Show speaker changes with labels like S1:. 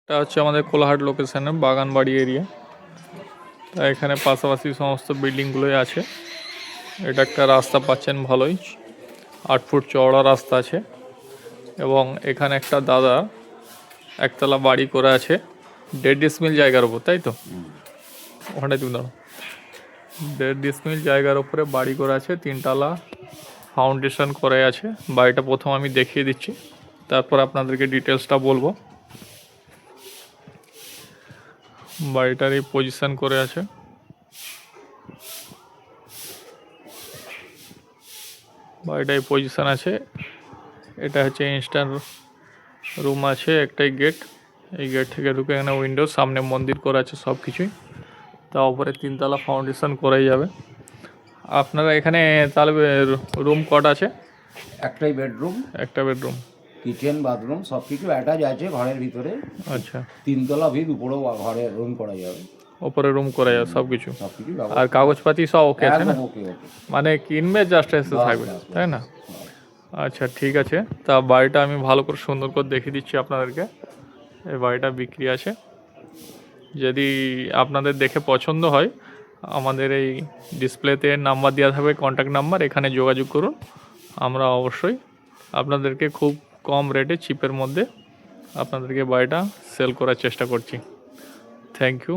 S1: এটা হচ্ছে আমাদের কোলাহাট লোকেশনে বাগানবাড়ি এরিয়া। তা এখানে পাশাপাশি সমস্ত বিল্ডিংগুলোই আছে। এটা একটা রাস্তা পাচ্ছেন ভালোই, 8 ফুট চওড়া রাস্তা আছে। এবং এখানে একটা দাদা একতলা বাড়ি করে আছে 1.5 ডিসমিল জায়গার উপর, তাই তো? ওখানে তুমি দাঁড়ো। 1.5 ডিসমিল জায়গার উপরে বাড়ি করে আছে, 3তলা ফাউন্ডেশন করে আছে। বাড়িটা প্রথম আমি দেখিয়ে দিচ্ছি, তারপর আপনাদেরকে ডিটেলসটা বলবো। বাড়িটার এই পজিশন করে আছে। বাড়িটা এই পজিশন আছে। এটা হচ্ছে ইনস্ট্যান্ট রুম আছে, একটাই গেট। এই গেট থেকে ঢুকে এখানে উইন্ডো, সামনে মন্দির করা আছে, সব কিছুই। তা উপরে 3তলা ফাউন্ডেশন করাই যাবে। আপনারা এখানে তাহলে রুম কটা আছে?
S2: একটাই বেডরুম,
S1: একটা বেডরুম,
S2: কিচেন, বাথরুম সব কিছু অ্যাটাচ আছে ঘরের ভিতরে।
S1: আচ্ছা।
S2: 3তলা ভিত, উপরেও ঘরের রুম করা যাবে,
S1: ওপরে রুম করা যাবে, সব কিছু।
S2: সব কিছু
S1: আর কাগজপাতি সব ওকে আছে না?
S2: ওকে ওকে,
S1: মানে কিনবে জাস্ট এসে থাকবে, তাই না? আচ্ছা, ঠিক আছে। তা বাড়িটা আমি ভালো করে সুন্দর করে দেখিয়ে দিচ্ছি আপনাদেরকে। এই বাড়িটা বিক্রি আছে। যদি আপনাদের দেখে পছন্দ হয়, আমাদের এই ডিসপ্লেতে নাম্বার দেওয়া থাকবে, কন্ট্যাক্ট নাম্বার, এখানে যোগাযোগ করুন। আমরা অবশ্যই আপনাদেরকে খুব কম রেটে, চিপের মধ্যে আপনাদেরকে বাড়িটা সেল করার চেষ্টা করছি। Thank you.